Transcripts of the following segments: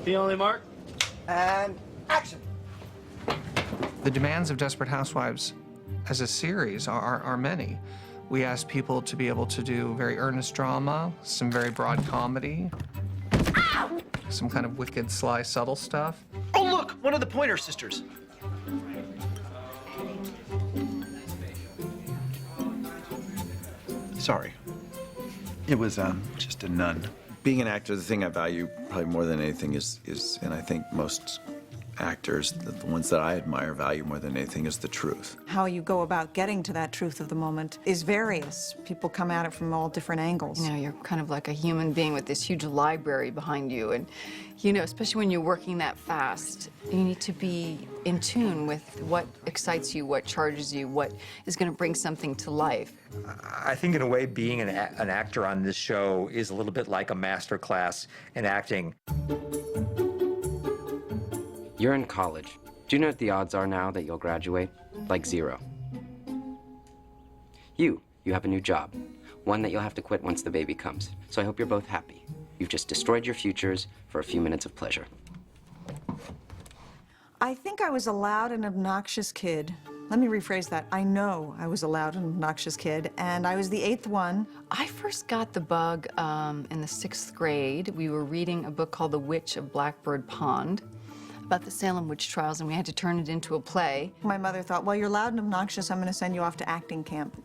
The only mark. And action. The demands of Desperate Housewives as a series are many. We ask people to be able to do very earnest drama, some very broad comedy, some kind of wicked, sly, subtle stuff. Oh, look! One of the Pointer sisters. Sorry. It was just a nun. Being an actor, the thing I value probably more than anything is, and I think most actors, the ones that I admire, value more than anything, is the truth. How you go about getting to that truth of the moment is various. People come at it from all different angles. You know, you're kind of like a human being with this huge library behind you, and you know, especially when you're working that fast, you need to be in tune with what excites you, what charges you, what is going to bring something to life. I think in a way being an actor on this show is a little bit like a master class in acting. You're in college. Do you know what the odds are now that you'll graduate? Like 0. You have a new job, one that you'll have to quit once the baby comes. So I hope you're both happy. You've just destroyed your futures for a few minutes of pleasure. I think I was a loud and obnoxious kid. Let me rephrase that. I know I was a loud and obnoxious kid, and I was the 8th one. I first got the bug in the 6th grade. We were reading a book called The Witch of Blackbird Pond about the Salem witch trials, and we had to turn it into a play. My mother thought, well, you're loud and obnoxious, I'm going to send you off to acting camp.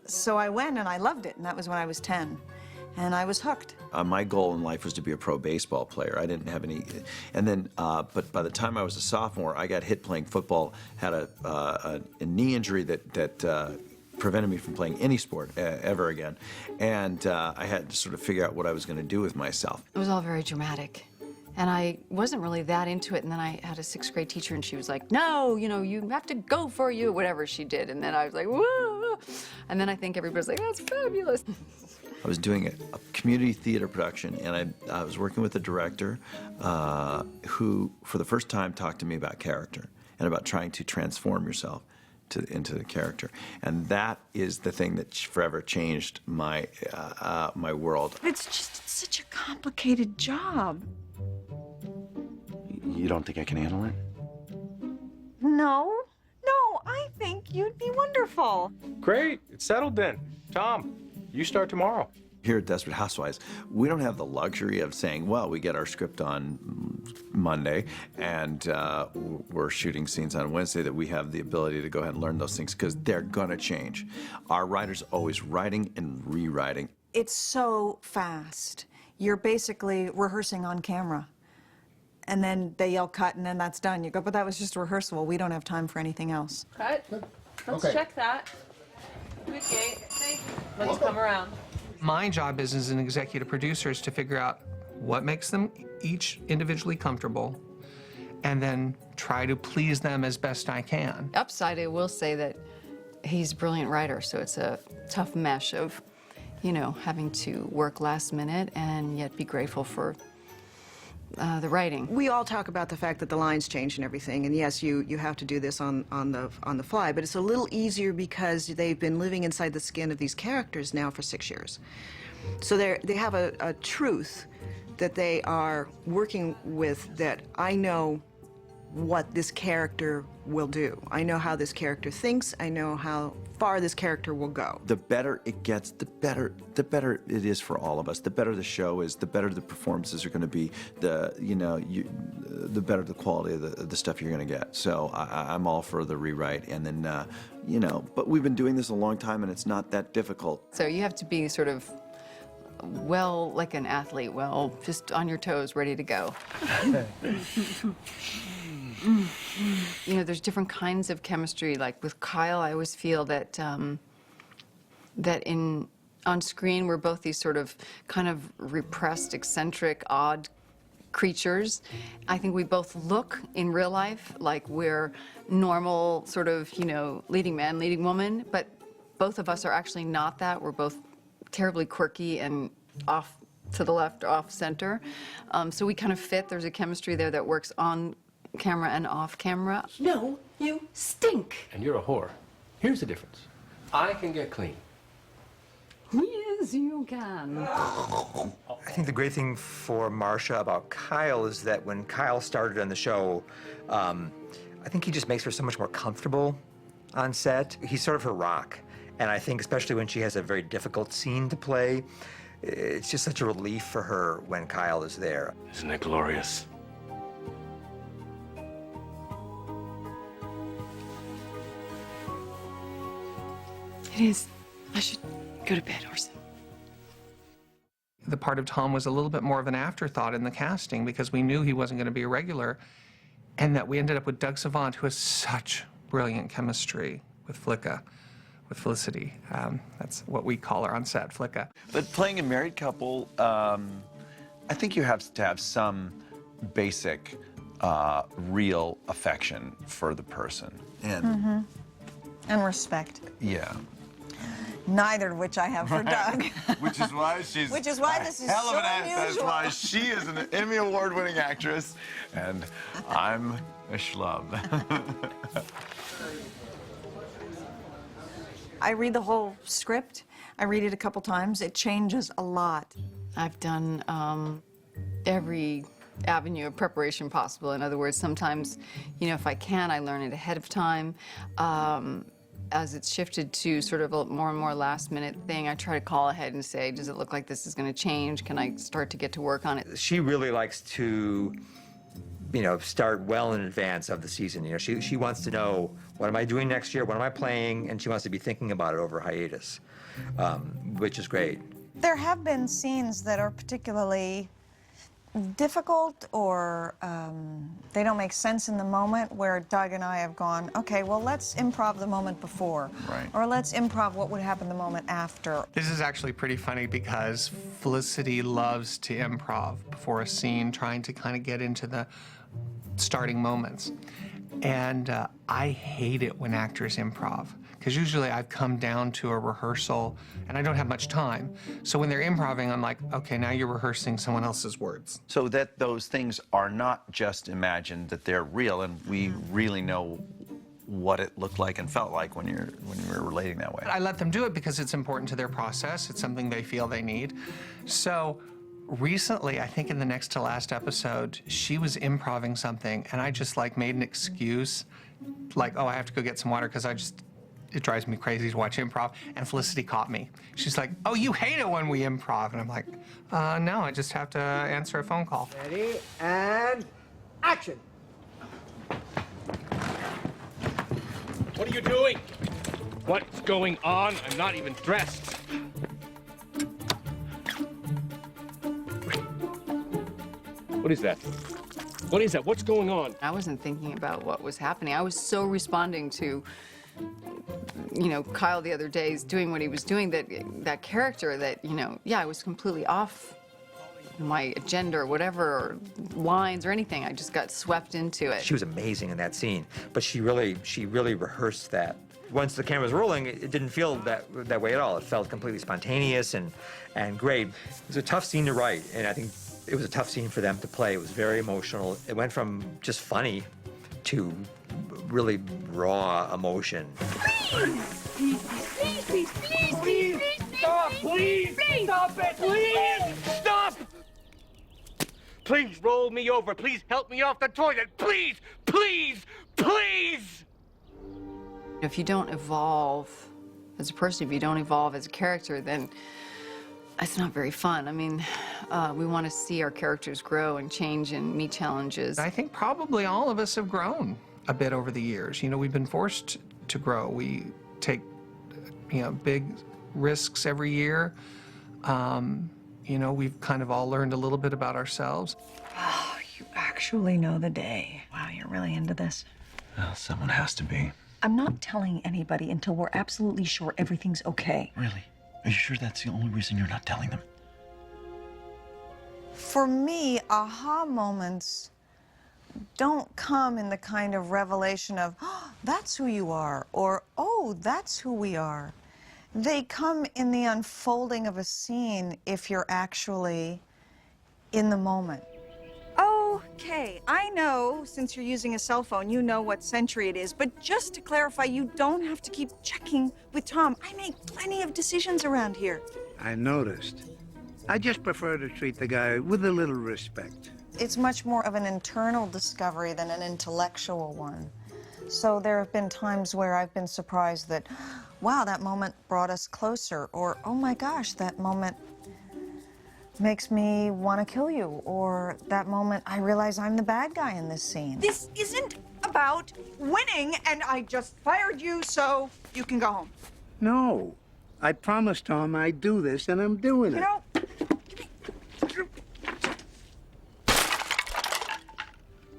So I went, and I loved it, and that was when I was 10. And I was hooked. My goal in life was to be a pro baseball player. I didn't have any, and then, but by the time I was a sophomore, I got hit playing football, had a knee injury that prevented me from playing any sport ever again. And I had to sort of figure out what I was going to do with myself. It was all very dramatic. And I wasn't really that into it, and then I had a 6th grade teacher, and she was like, no, you know, you have to go for you, whatever she did. And then I was like, whoa. And then I think everybody's like, that's fabulous. I was doing a community theater production, and I was working with a director who, for the first time, talked to me about character and about trying to transform yourself into the character. And that is the thing that forever changed my, my world. It's just such a complicated job. You don't think I can handle it? No, I think you'd be wonderful. Great, it's settled then. Tom, you start tomorrow. Here at Desperate Housewives, we don't have the luxury of saying, well, we get our script on Monday and we're shooting scenes on Wednesday, that we have the ability to go ahead and learn those things, because they're gonna change. Our writers are always writing and rewriting. It's so fast. You're basically rehearsing on camera. And then they yell cut, and then that's done. You go, but that was just a rehearsal. We don't have time for anything else. Cut. Let's check that. Good gate. Let's come around. My job as an executive producer is to figure out what makes them each individually comfortable, and then try to please them as best I can. Upside, I will say that he's a brilliant writer, so it's a tough mesh of, you know, having to work last minute and yet be grateful for the writing. We all talk about the fact that the lines change and everything, and yes, you have to do this on the fly, but it's a little easier because they've been living inside the skin of these characters now for 6 years. So they have a truth that they are working with, that I know what this character will do. I know how this character thinks. I know how far this character will go. The better it gets, the better it is for all of us. The better the show is, the better the performances are going to be, the better the quality of the stuff you're going to get. So I'm all for the rewrite, and then you know, but we've been doing this a long time, and it's not that difficult. So you have to be sort of, well, like an athlete, well, just on your toes, ready to go. You know, there's different kinds of chemistry. Like with Kyle, I always feel that on screen we're both these sort of kind of repressed, eccentric, odd creatures. I think we both look in real life like we're normal, sort of, you know, leading man, leading woman, but both of us are actually not that. We're both terribly quirky and off to the left, off center. So we kind of fit. There's a chemistry there that works on camera and off camera. No, you stink. And you're a whore. Here's the difference. I can get clean. Yes, you can. I think think the great thing for Marcia about Kyle is that when Kyle started on the show, I think he just makes her so much more comfortable on set. He's sort of her rock. And I think especially when she has a very difficult scene to play, it's just such a relief for her when Kyle is there. Isn't it glorious? It is. I should go to bed, Orson. The part of Tom was a little bit more of an afterthought in the casting because we knew he wasn't going to be a regular, and that we ended up with Doug Savant, who has such brilliant chemistry with Felicity. That's what we call her on set, Flicka. But playing a married couple, I think you have to have some basic, real affection for the person. And And respect. yeah. Neither of which I have for Doug. Which is why she's Which is why this is hell of so an act. That's unusual. why she is an Emmy Award-winning actress, and I'm a schlub. I read the whole script. I read it a couple times. It changes a lot. I've done every avenue of preparation possible. In other words, sometimes, you know, if I can, I learn it ahead of time. As it's shifted to sort of a more and more last-minute thing, I try to call ahead and say, does it look like this is going to change? Can I start to get to work on it? She really likes to, you know, start well in advance of the season. You know, she wants to know, what am I doing next year? What am I playing? And she wants to be thinking about it over hiatus, which is great. There have been scenes that are particularly difficult or they don't make sense in the moment where Doug and I have gone, okay, well, let's improv the moment before. Right. Or let's improv what would happen the moment after. This is actually pretty funny because Felicity loves to improv before a scene, trying to kind of get into the starting moments. And I hate it when actors improv, because usually I've come down to a rehearsal and I don't have much time. So when they're improving, I'm like, okay, now you're rehearsing someone else's words. So that those things are not just imagined, that they're real, and we really know what it looked like and felt like when you were relating that way. I let them do it because it's important to their process. It's something they feel they need. So recently, I think in the next to last episode, she was improving something, and I just like made an excuse, like, oh, I have to go get some water because it drives me crazy to watch improv. And Felicity caught me. She's like, oh, you hate it when we improv. And I'm like, no, I just have to answer a phone call. Ready, and action. What are you doing? What's going on? I'm not even dressed. What is that? What is that? What's going on? I wasn't thinking about what was happening. I was so responding to, you know, Kyle the other day is doing what he was doing, that character that, you know, yeah, I was completely off my agenda or whatever, or lines or anything. I just got swept into it. She was amazing in that scene, but she really rehearsed that. Once the camera's rolling, it didn't feel that way at all. It felt completely spontaneous and great. It was a tough scene to write, and I think it was a tough scene for them to play. It was very emotional. It went from just funny to really raw emotion. Please, please, please, please, please, Stop! Please! Stop it! Please! Stop! Please roll me over. Please help me off the toilet. Please! Please! Please! If you don't evolve as a person, if you don't evolve as a character, then it's not very fun. I mean, we want to see our characters grow and change and meet challenges. I think probably all of us have grown a bit over the years. You know, we've been forced to grow. We take, you know, big risks every year. You know, we've kind of all learned a little bit about ourselves. Oh, you actually know the day. Wow, you're really into this. Well, someone has to be. I'm not telling anybody until we're absolutely sure everything's okay. Really? Are you sure that's the only reason you're not telling them? For me, aha moments don't come in the kind of revelation of, oh, that's who you are, or, oh, that's who we are. They come in the unfolding of a scene if you're actually in the moment. Okay, I know, since you're using a cell phone, you know what century it is, but just to clarify, you don't have to keep checking with Tom. I make plenty of decisions around here. I noticed. I just prefer to treat the guy with a little respect. It's much more of an internal discovery than an intellectual one. So there have been times where I've been surprised that, wow, that moment brought us closer, or, oh my gosh, that moment makes me want to kill you, or that moment I realize I'm the bad guy in this scene. This isn't about winning, and I just fired you so you can go home. No. I promised Tom I'd do this, and I'm doing it. You know,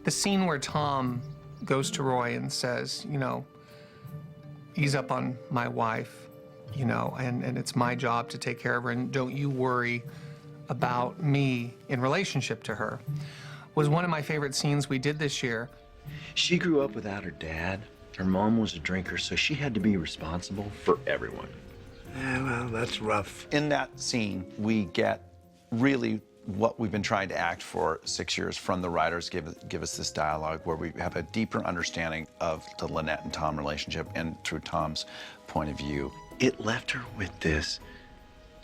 The scene where Tom goes to Roy and says, you know, ease up on my wife, you know, and it's my job to take care of her, and don't you worry about me in relationship to her, was one of my favorite scenes we did this year. She grew up without her dad. Her mom was a drinker, so she had to be responsible for everyone. Yeah, well, that's rough. In that scene, we get really what we've been trying to act for 6 years from the writers give us this dialogue where we have a deeper understanding of the Lynette and Tom relationship and through Tom's point of view. It left her with this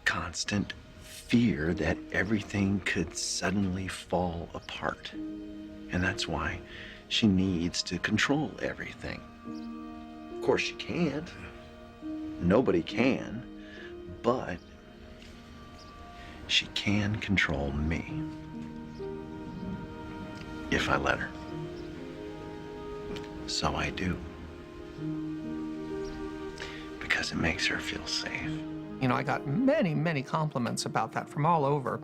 constant fear that everything could suddenly fall apart. And that's why she needs to control everything. Of course she can't. Nobody can. But she can control me. If I let her. So I do. Because it makes her feel safe. You know, I got many, many compliments about that from all over,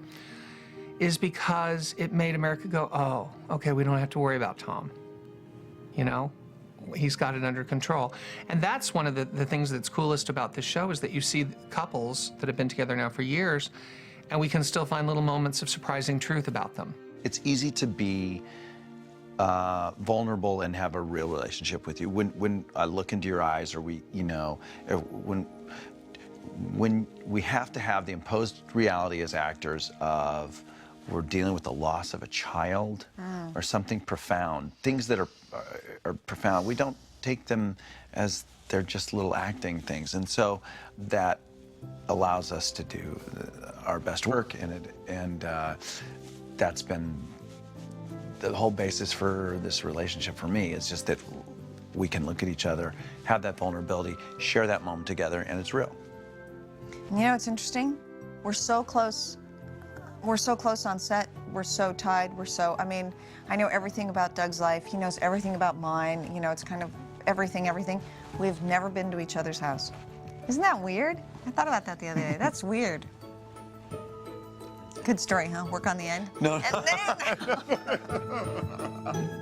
is because it made America go, oh, okay, we don't have to worry about Tom. You know, he's got it under control. And that's one of the things that's coolest about this show, is that you see couples that have been together now for years, and we can still find little moments of surprising truth about them. It's easy to be vulnerable and have a real relationship with you. When I look into your eyes, or we, you know, when we have to have the imposed reality as actors of we're dealing with the loss of a child or something profound, things that are profound, we don't take them as they're just little acting things. And so that allows us to do our best work in it. And that's been the whole basis for this relationship for me. It's just that we can look at each other, have that vulnerability, share that moment together, and it's real. You know, it's interesting. We're so close. We're so close on set. We're so tied. I mean, I know everything about Doug's life. He knows everything about mine. You know, it's kind of everything. We've never been to each other's house. Isn't that weird? I thought about that the other day. That's weird. Good story, huh? Work on the end? No. And then...